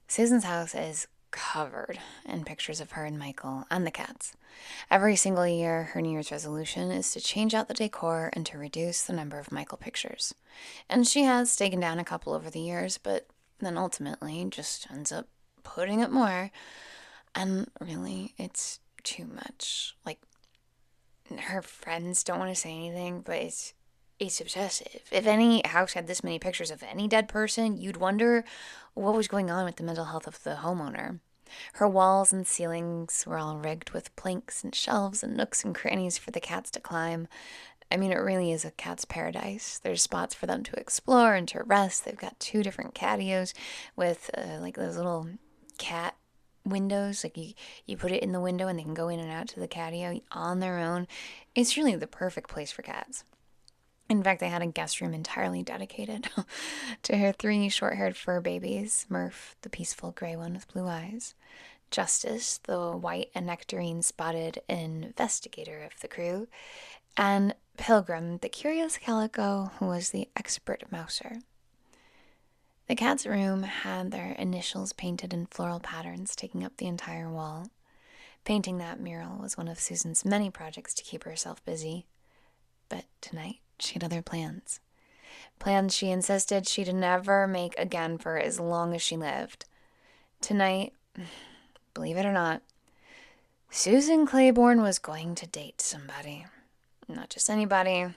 Susan's house is covered in pictures of her and Michael and the cats. Every single year, her New Year's resolution is to change out the decor and to reduce the number of Michael pictures. And she has taken down a couple over the years, but then ultimately just ends up putting up more. And really, it's too much. Like, her friends don't want to say anything, but it's obsessive. If any house had this many pictures of any dead person, you'd wonder what was going on with the mental health of the homeowner. Her walls and ceilings were all rigged with planks and shelves and nooks and crannies for the cats to climb. I mean, it really is a cat's paradise. There's spots for them to explore and to rest. They've got two different catios with like those little cat windows. Like you put it in the window and they can go in and out to the catio on their own. It's really the perfect place for cats. In fact, they had a guest room entirely dedicated to her three short haired fur babies: Murph, the peaceful gray one with blue eyes; Justice, the white and nectarine spotted investigator of the crew; and Pilgrim, the curious calico who was the expert mouser. The cat's room had their initials painted in floral patterns taking up the entire wall. Painting that mural was one of Susan's many projects to keep herself busy. But tonight, she had other plans. Plans she insisted she'd never make again for as long as she lived. Tonight, believe it or not, Susan Claiborne was going to date somebody. Not just anybody.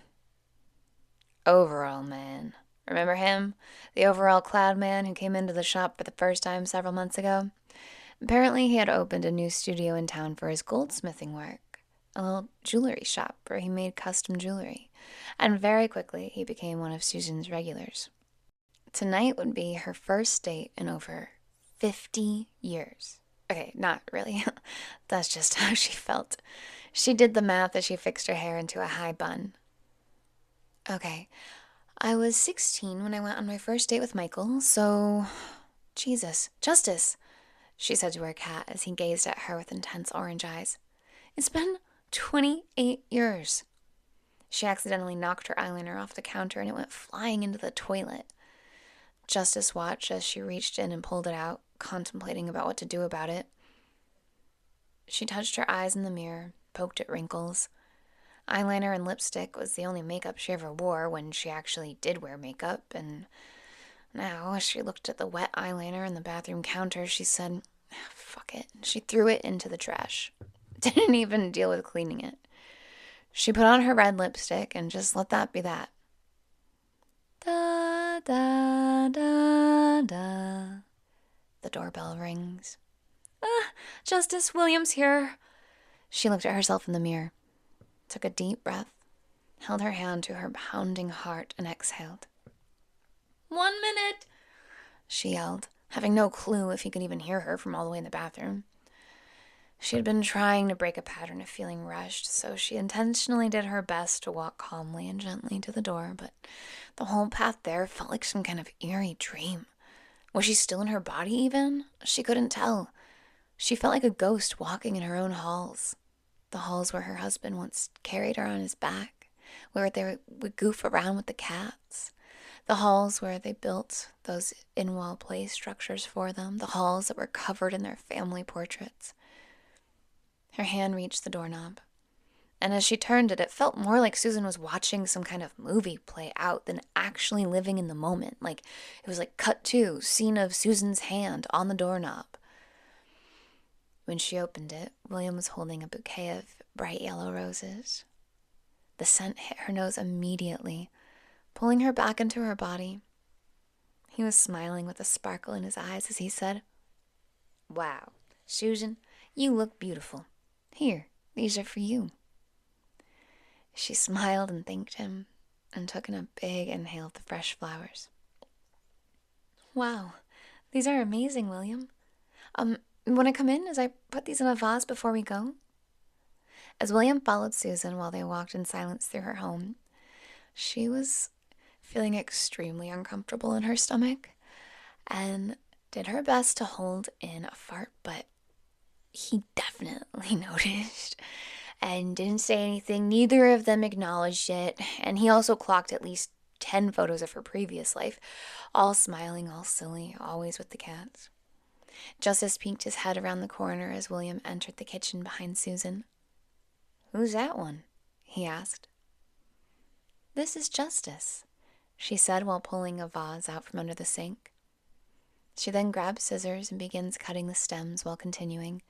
Overall man. Remember him? The overall clad man who came into the shop for the first time several months ago? Apparently, he had opened a new studio in town for his goldsmithing work, a little jewelry shop where he made custom jewelry. And very quickly, he became one of Susan's regulars. Tonight would be her first date in over 50 years. Okay, not really. That's just how she felt. She did the math as she fixed her hair into a high bun. Okay, I was 16 when I went on my first date with Michael, so. Jesus, Justice, she said to her cat as he gazed at her with intense orange eyes. It's been 28 years. She accidentally knocked her eyeliner off the counter and it went flying into the toilet. Justice watched as she reached in and pulled it out, contemplating about what to do about it. She touched her eyes in the mirror, poked at wrinkles. Eyeliner and lipstick was the only makeup she ever wore when she actually did wear makeup, and now, as she looked at the wet eyeliner on the bathroom counter, she said, fuck it. She threw it into the trash. Didn't even deal with cleaning it. She put on her red lipstick and just let that be that. Da, da, da, da. The doorbell rings. Justice Williams here. She looked at herself in the mirror, took a deep breath, held her hand to her pounding heart, and exhaled. 1 minute, she yelled, having no clue if he could even hear her from all the way in the bathroom. She had been trying to break a pattern of feeling rushed, so she intentionally did her best to walk calmly and gently to the door, but the whole path there felt like some kind of eerie dream. Was she still in her body even? She couldn't tell. She felt like a ghost walking in her own halls. The halls where her husband once carried her on his back, where they would goof around with the cats. The halls where they built those in-wall play structures for them. The halls that were covered in their family portraits. Her hand reached the doorknob, and as she turned it, it felt more like Susan was watching some kind of movie play out than actually living in the moment. Like, it was like cut to, scene of Susan's hand on the doorknob. When she opened it, William was holding a bouquet of bright yellow roses. The scent hit her nose immediately, pulling her back into her body. He was smiling with a sparkle in his eyes as he said, "Wow, Susan, you look beautiful. Here, these are for you." She smiled and thanked him and took in a big inhale of the fresh flowers. "Wow, these are amazing, William. Want to come in as I put these in a vase before we go?" As William followed Susan while they walked in silence through her home, she was feeling extremely uncomfortable in her stomach and did her best to hold in a fart, but he definitely noticed and didn't say anything. Neither of them acknowledged it, and he also clocked at least 10 photos of her previous life, all smiling, all silly, always with the cats. Justice peeked his head around the corner as William entered the kitchen behind Susan. "Who's that one?" he asked. "This is Justice," she said while pulling a vase out from under the sink. She then grabs scissors and begins cutting the stems while continuing.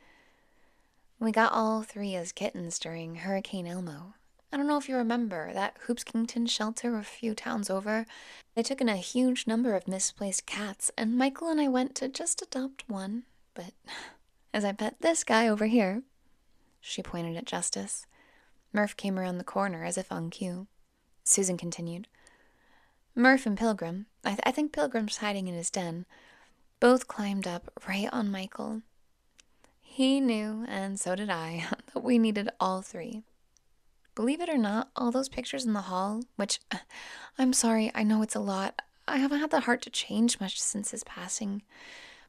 "We got all three as kittens during Hurricane Elmo. I don't know if you remember that Hoopskington shelter a few towns over. They took in a huge number of misplaced cats, and Michael and I went to just adopt one. But as I pet this guy over here," she pointed at Justice. Murph came around the corner as if on cue. Susan continued. "Murph and Pilgrim, I think Pilgrim's hiding in his den, both climbed up right on Michael. He knew, and so did I, that we needed all three. Believe it or not, all those pictures in the hall, which, I'm sorry, I know it's a lot. I haven't had the heart to change much since his passing.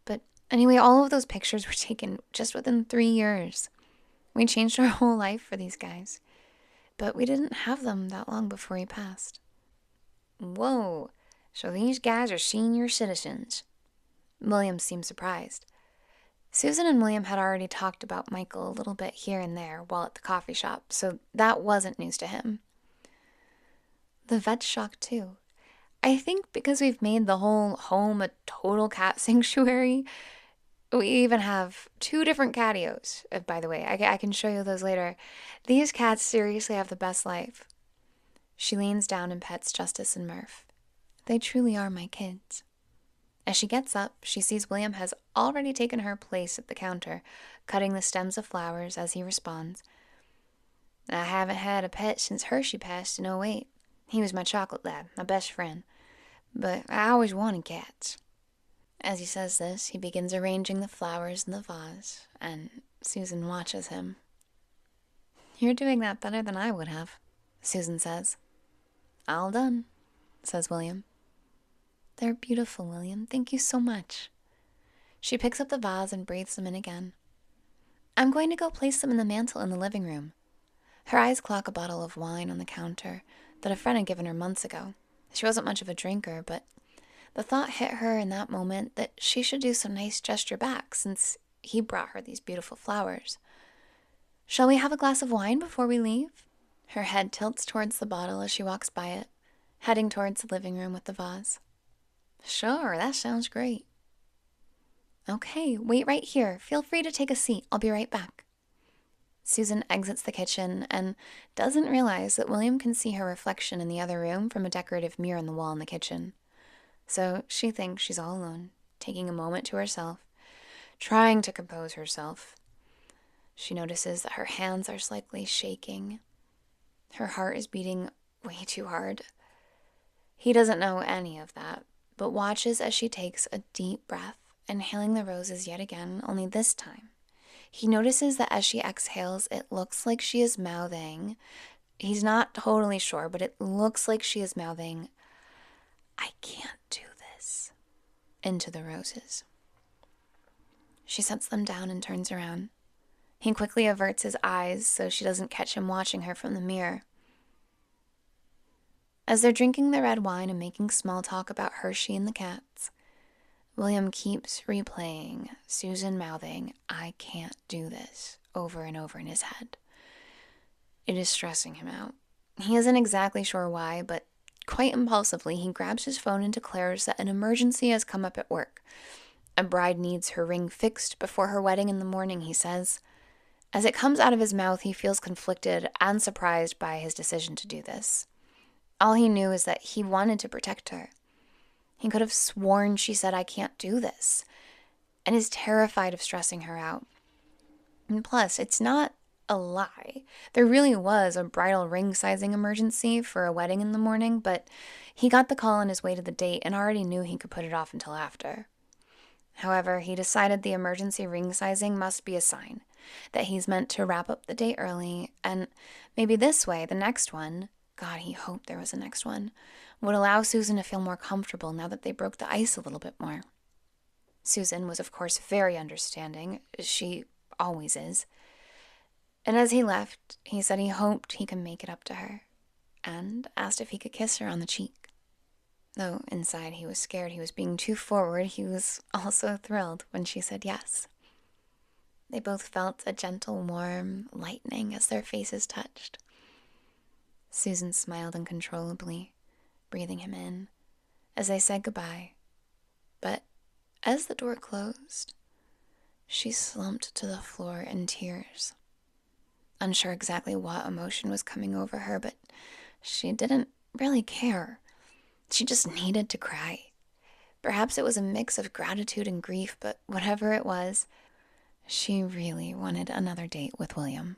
But anyway, all of those pictures were taken just within 3 years. We changed our whole life for these guys. But we didn't have them that long before he passed." "Whoa, so these guys are senior citizens." William seemed surprised. Susan and William had already talked about Michael a little bit here and there while at the coffee shop, so that wasn't news to him. The vet's shocked too. I think because we've made the whole home a total cat sanctuary. We even have 2 different catios, by the way. I can show you those later. These cats seriously have the best life. She leans down and pets Justice and Murph. They truly are my kids. As she gets up, she sees William has already taken her place at the counter, cutting the stems of flowers as he responds. "I haven't had a pet since Hershey passed in '08. He was my chocolate lab, my best friend. But I always wanted cats." As he says this, he begins arranging the flowers in the vase, and Susan watches him. "You're doing that better than I would have," Susan says. "All done," says William. "They're beautiful, William. Thank you so much." She picks up the vase and breathes them in again. "I'm going to go place them in the mantel in the living room." Her eyes clock a bottle of wine on the counter that a friend had given her months ago. She wasn't much of a drinker, but the thought hit her in that moment that she should do some nice gesture back since he brought her these beautiful flowers. "Shall we have a glass of wine before we leave?" Her head tilts towards the bottle as she walks by it, heading towards the living room with the vase. "Sure, that sounds great." "Okay, wait right here. Feel free to take a seat. I'll be right back." Susan exits the kitchen and doesn't realize that William can see her reflection in the other room from a decorative mirror on the wall in the kitchen. So she thinks she's all alone, taking a moment to herself, trying to compose herself. She notices that her hands are slightly shaking. Her heart is beating way too hard. He doesn't know any of that, but watches as she takes a deep breath, inhaling the roses yet again, only this time. He notices that as she exhales, it looks like she is mouthing. He's not totally sure, but it looks like she is mouthing, "I can't do this," into the roses. She sets them down and turns around. He quickly averts his eyes so she doesn't catch him watching her from the mirror. As they're drinking the red wine and making small talk about Hershey and the cats, William keeps replaying Susan mouthing, "I can't do this," over and over in his head. It is stressing him out. He isn't exactly sure why, but quite impulsively, he grabs his phone and declares that an emergency has come up at work. A bride needs her ring fixed before her wedding in the morning, he says. As it comes out of his mouth, he feels conflicted and surprised by his decision to do this. All he knew is that he wanted to protect her. He could have sworn she said, "I can't do this," and is terrified of stressing her out. And plus, it's not a lie. There really was a bridal ring sizing emergency for a wedding in the morning, but he got the call on his way to the date and already knew he could put it off until after. However, he decided the emergency ring sizing must be a sign that he's meant to wrap up the date early, and maybe this way, the next one, God, he hoped there was a next one, would allow Susan to feel more comfortable now that they broke the ice a little bit more. Susan was, of course, very understanding. She always is. And as he left, he said he hoped he could make it up to her, and asked if he could kiss her on the cheek. Though inside he was scared he was being too forward, he was also thrilled when she said yes. They both felt a gentle, warm lightening as their faces touched. Susan smiled uncontrollably, breathing him in, as they said goodbye. But as the door closed, she slumped to the floor in tears. Unsure exactly what emotion was coming over her, but she didn't really care. She just needed to cry. Perhaps it was a mix of gratitude and grief, but whatever it was, she really wanted another date with William.